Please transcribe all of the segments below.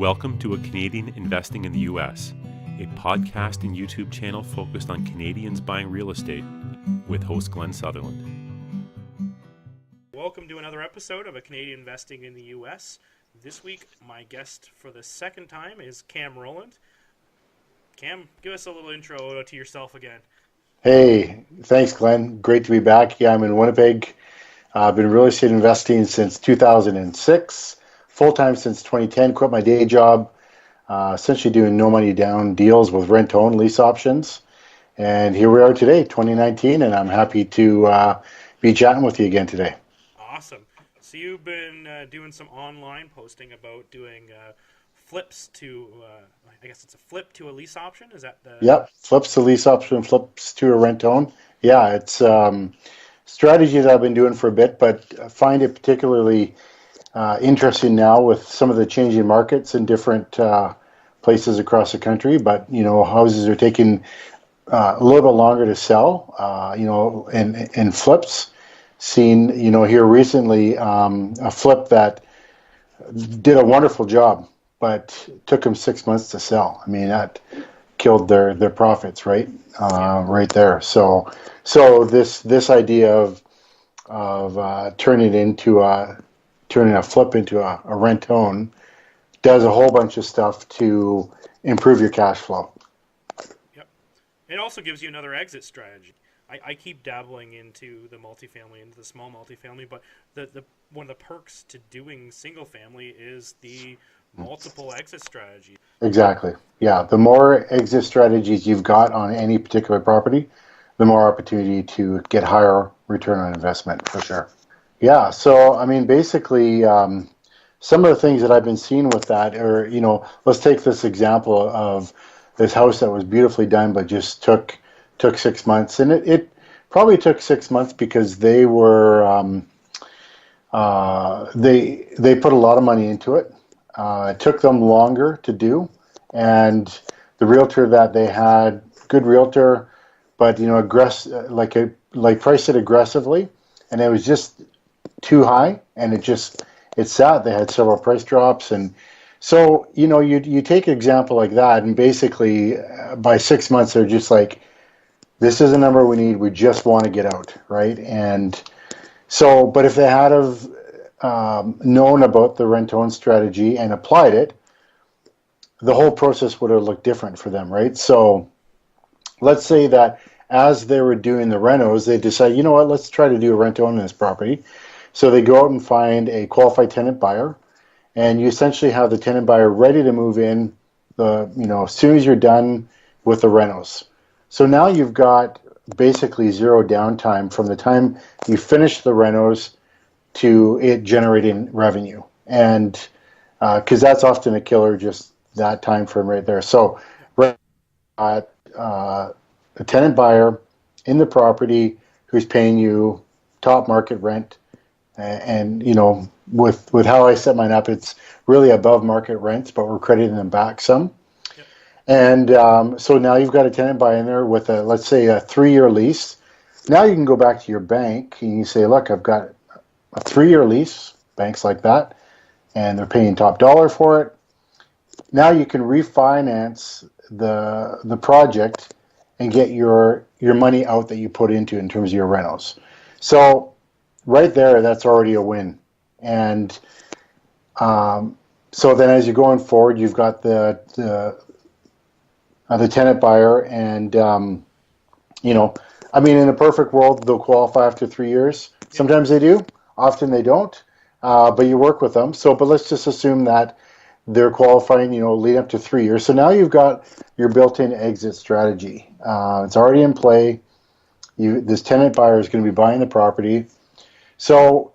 Welcome to A Canadian Investing in the U.S., a podcast and YouTube channel focused on Canadians buying real estate, with host Glenn Sutherland. Welcome to another episode of A Canadian Investing in the U.S. This week, my guest for the second time is Cam Rowland. Cam, give us a little intro to yourself again. Hey, thanks, Glenn. Great to be back. Yeah, I'm in Winnipeg. I've been real estate investing since 2006, full-time since 2010, quit my day job, essentially doing no money down deals with rent-own lease options. And here we are today, 2019, and I'm happy to be chatting with you again today. Awesome. So you've been doing some online posting about doing flips to, I guess it's a flip to a lease option? Is that the... Yep, flips to lease option, flips to a rent-own. Yeah, it's strategy that I've been doing for a bit, but I find it particularly interesting now with some of the changing markets in different places across the country. But, you know, houses are taking a little bit longer to sell, in flips. Seen, here recently, a flip that did a wonderful job, but took them 6 months to sell. I mean, that killed their profits, right? Right there. So this idea of turning a flip into a rent-own does a whole bunch of stuff to improve your cash flow. Yep. It also gives you another exit strategy. I keep dabbling into the multifamily, into the small multifamily, but the one of the perks to doing single family is the multiple exit strategy. Exactly. Yeah. The more exit strategies you've got on any particular property, the more opportunity to get higher return on investment, for sure. Yeah. So, I mean, basically, some of the things that I've been seeing with that are, let's take this example of this house that was beautifully done, but just took 6 months. And it probably took 6 months because they were, they put a lot of money into it. It took them longer to do. And the realtor that they had, good realtor, but, priced it aggressively. And it was just too high, and it sat. They had several price drops, and so you take an example like that, and basically by 6 months they're just like, this is the number we need. We just want to get out, right? And so, but if they had have known about the rent-own strategy and applied it, the whole process would have looked different for them, right? So let's say that as they were doing the renos, they decide, you know what, let's try to do a rent-own in this property. So they go out and find a qualified tenant buyer, and you essentially have the tenant buyer ready to move in as soon as you're done with the renos. So now you've got basically zero downtime from the time you finish the renos to it generating revenue. And because that's often a killer, just that time frame right there. So a tenant buyer in the property who's paying you top market rent, and with how I set mine up, it's really above market rents, but we're crediting them back some. Yep. And so now you've got a tenant buyer in there with let's say a 3-year lease. Now you can go back to your bank and you say, look, I've got a 3-year lease, banks like that, and they're paying top dollar for it. Now you can refinance the project and get your money out that you put into in terms of your rentals. So right there, that's already a win. And so then as you're going forward, you've got the tenant buyer, and in a perfect world, they'll qualify after 3 years. Sometimes they do, often they don't, but you work with them. So, but let's just assume that they're qualifying, lead up to 3 years. So now you've got your built-in exit strategy. It's already in play. This tenant buyer is going to be buying the property. So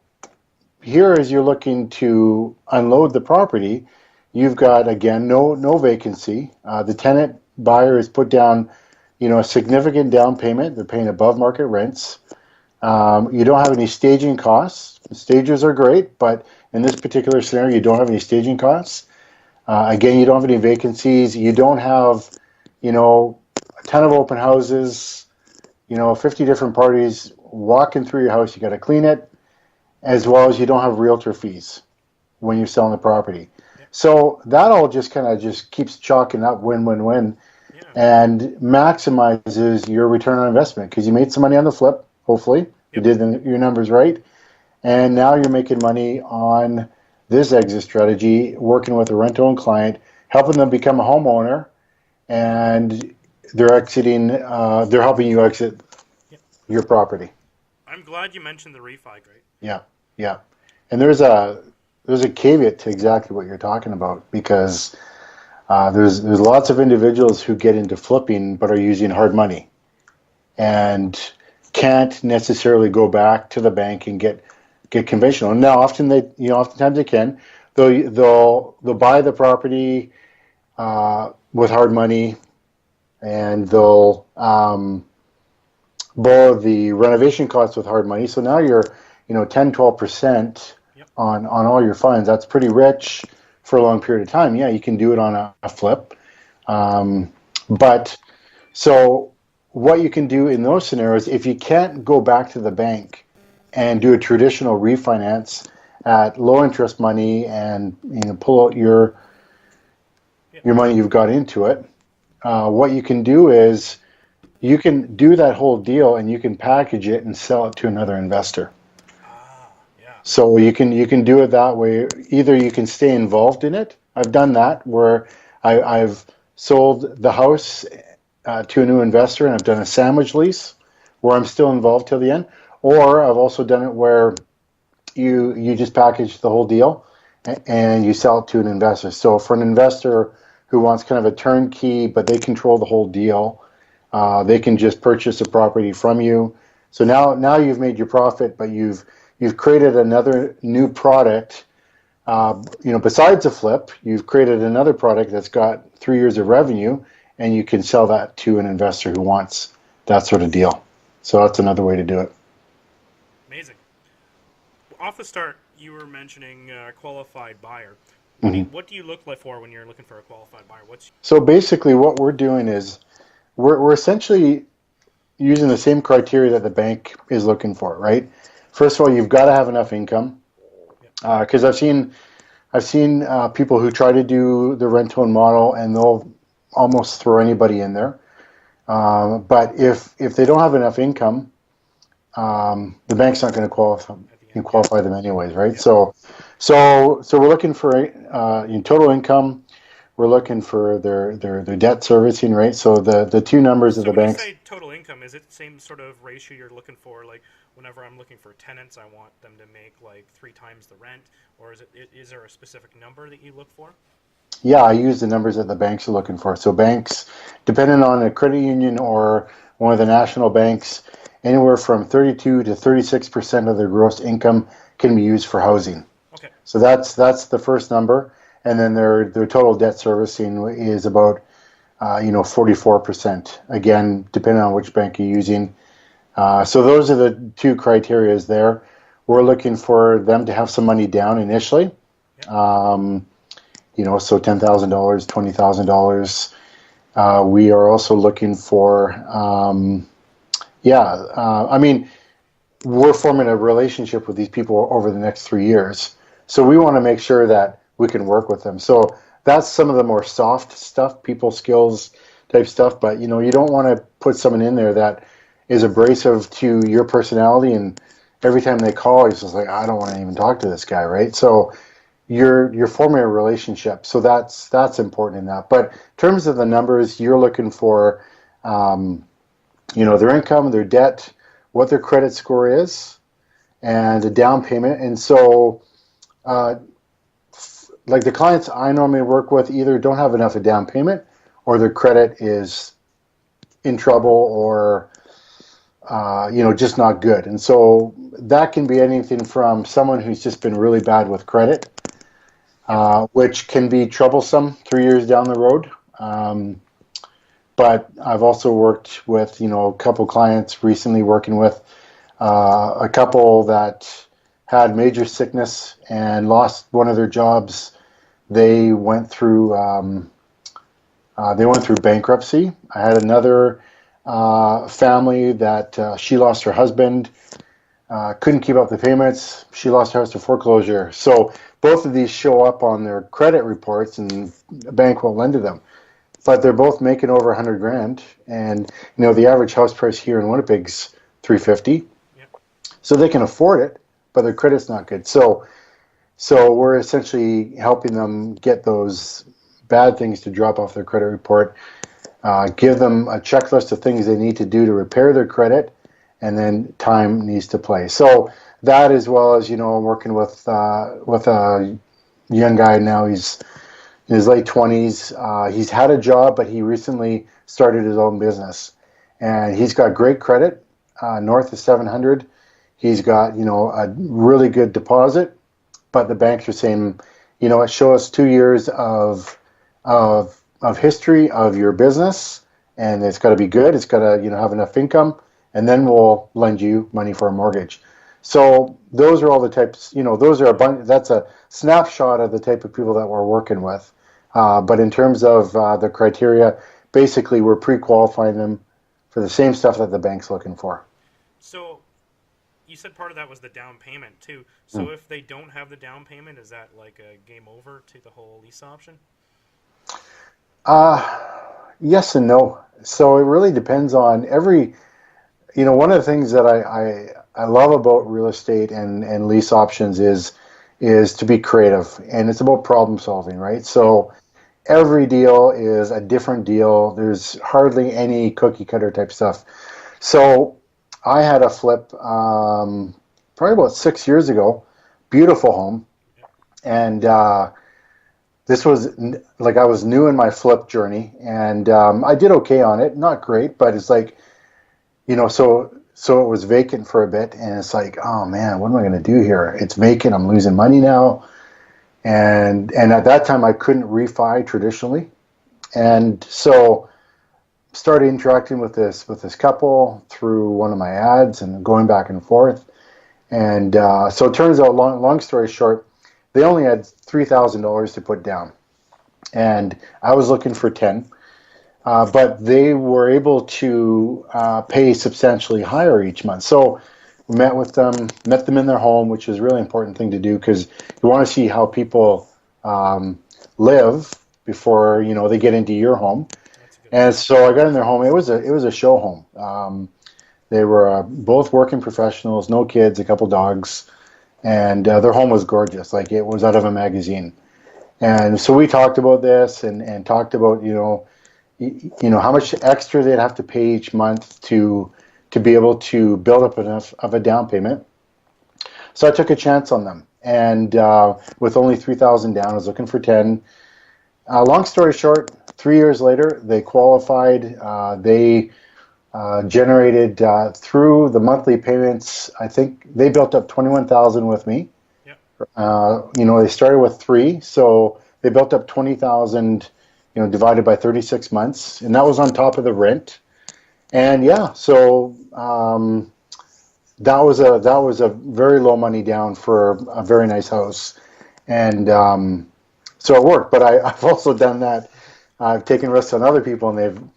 here, as you're looking to unload the property, you've got, again, no vacancy. The tenant buyer has put down, a significant down payment. They're paying above market rents. You don't have any staging costs. Stages are great, but in this particular scenario, you don't have any staging costs. Again, you don't have any vacancies. You don't have, a ton of open houses, 50 different parties walking through your house. You got to clean it, as well as you don't have realtor fees when you're selling the property. So that all just kind of just keeps chalking up win-win-win Yeah. and maximizes your return on investment because you made some money on the flip, hopefully. You Yep. did your numbers right. And now you're making money on this exit strategy, working with a rent-owned client, helping them become a homeowner, and they're helping you exit Yep. your property. I'm glad you mentioned the refi, Greg. Yeah, yeah. And there's a caveat to exactly what you're talking about because there's lots of individuals who get into flipping but are using hard money and can't necessarily go back to the bank and get conventional. Now, oftentimes they can. They'll buy the property with hard money, and they'll borrow the renovation costs with hard money. So now you're 10-12% Yep. on all your funds. That's pretty rich for a long period of time. Yeah, you can do it on a flip. But so what you can do in those scenarios, if you can't go back to the bank and do a traditional refinance at low interest money and pull out your money you've got into it, what you can do is you can do that whole deal and you can package it and sell it to another investor. Yeah. So you can do it that way. Either you can stay involved in it. I've done that where I've sold the house to a new investor, and I've done a sandwich lease where I'm still involved till the end. Or I've also done it where you just package the whole deal and you sell it to an investor. So for an investor who wants kind of a turnkey, but they control the whole deal, they can just purchase a property from you. So now you've made your profit, but you've created another new product. Besides a flip, you've created another product that's got 3 years of revenue, and you can sell that to an investor who wants that sort of deal. So that's another way to do it. Amazing. Off the start, you were mentioning qualified buyer. Mm-hmm. What do you look like for when you're looking for a qualified buyer? So basically what we're doing is we're essentially using the same criteria that the bank is looking for, right? First of all, you've got to have enough income. Because I've seen people who try to do the rent-own model and they'll almost throw anybody in there. But if they don't have enough income, the bank's not going to qualify them anyways, right? Yep. So we're looking for in total income. We're looking for their debt servicing rate. So the two numbers of the banks. When you say total income, is it the same sort of ratio you're looking for? Like whenever I'm looking for tenants, I want them to make like 3 times the rent, or is there a specific number that you look for? Yeah, I use the numbers that the banks are looking for. So banks, depending on a credit union or one of the national banks, anywhere from 32 to 36% of their gross income can be used for housing. Okay. So that's the first number, and then their total debt servicing is about 44%. Again, depending on which bank you're using. So those are the two criteria there. We're looking for them to have some money down initially. Yep. So $10,000, $20,000. We are also looking for, we're forming a relationship with these people over the next 3 years. So we want to make sure that we can work with them. So that's some of the more soft stuff, people skills type stuff. But, you don't want to put someone in there that is abrasive to your personality. And every time they call, he's just like, I don't want to even talk to this guy, right? So you're forming a relationship, so that's important in that. But in terms of the numbers, you're looking for, their income, their debt, what their credit score is, and a down payment. And so, like the clients I normally work with, either don't have enough of down payment, or their credit is in trouble, or just not good. And so that can be anything from someone who's just been really bad with credit, which can be troublesome 3 years down the road. But I've also worked with, a couple clients recently, working with a couple that had major sickness and lost one of their jobs. They went through bankruptcy. I had another family that she lost her husband. couldn't keep up the payments. She lost her house to foreclosure. So both of these show up on their credit reports, and the bank won't lend to them. But they're both making over 100 grand, and the average house price here in Winnipeg's 350. Yep. So they can afford it, but their credit's not good. So we're essentially helping them get those bad things to drop off their credit report, give them a checklist of things they need to do to repair their credit, and then time needs to play. So that, as well as I'm working with a young guy now. He's in his late 20s. He's had a job, but he recently started his own business, and he's got great credit, north of 700. He's got a really good deposit, but the banks are saying, show us 2 years of history of your business, and it's got to be good. It's got to have enough income, and then we'll lend you money for a mortgage. So those are all the types. Those are a bunch. That's a snapshot of the type of people that we're working with. But in terms of the criteria, basically we're pre-qualifying them for the same stuff that the bank's looking for. So you said part of that was the down payment too. So if they don't have the down payment, is that like a game over to the whole lease option? Yes and no. So it really depends on every. One of the things that I love about real estate and lease options is to be creative, and it's about problem solving, right? So every deal is a different deal. There's hardly any cookie cutter type stuff. So I had a flip probably about 6 years ago, beautiful home, and this was like I was new in my flip journey, and I did okay on it, not great, but it's like, so it was vacant for a bit, and it's like, oh man, what am I going to do here? It's vacant. I'm losing money now. And at that time I couldn't refi traditionally. And so started interacting with this couple through one of my ads and going back and forth. And so it turns out, long story short, they only had $3,000 to put down. And I was looking for 10. But they were able to pay substantially higher each month. So we met them in their home, which is a really important thing to do, because you want to see how people live before they get into your home. And so I got in their home. It was a show home. They were both working professionals, no kids, a couple dogs, and their home was gorgeous, like it was out of a magazine. And so we talked about this and talked about how much extra they'd have to pay each month to be able to build up enough of a down payment. So I took a chance on them, and with only $3,000 down, I was looking for 10. Long story short, 3 years later, they qualified. They generated through the monthly payments. I think they built up $21,000 with me. Yep. They started with 3, so they built up $20,000. Divided by 36 months, and that was on top of the rent. And so that was a very low money down for a very nice house, and so it worked. But I've also done that. I've taken risks on other people, and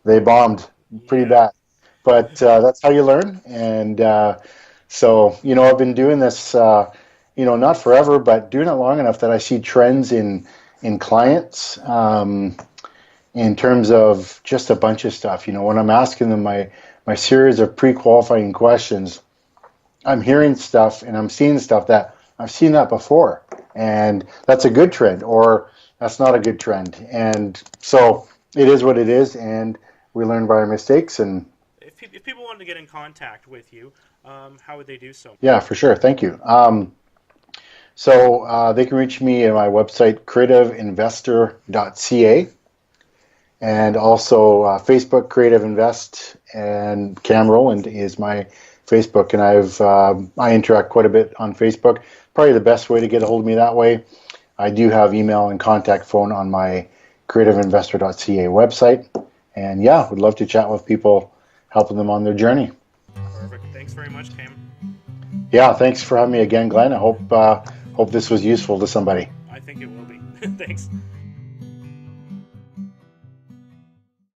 they bombed pretty bad. But that's how you learn. And so I've been doing this, not forever, but doing it long enough that I see trends in clients in terms of just a bunch of stuff. When I'm asking them my series of pre-qualifying questions, I'm hearing stuff and I'm seeing stuff that I've seen that before, and that's a good trend, or that's not a good trend. And so it is what it is, and we learn by our mistakes. And if people wanted to get in contact with you, how would they do so? Yeah, for sure. Thank you. So they can reach me at my website, creativeinvestor.ca, and also Facebook, Creative Invest, and Cam Rowland is my Facebook, and I interact quite a bit on Facebook. Probably the best way to get a hold of me that way. I do have email and contact phone on my creativeinvestor.ca website, and would love to chat with people, helping them on their journey. Perfect. Thanks very much, Cam. Yeah, thanks for having me again, Glenn. I hope this was useful to somebody. I think it will be. Thanks.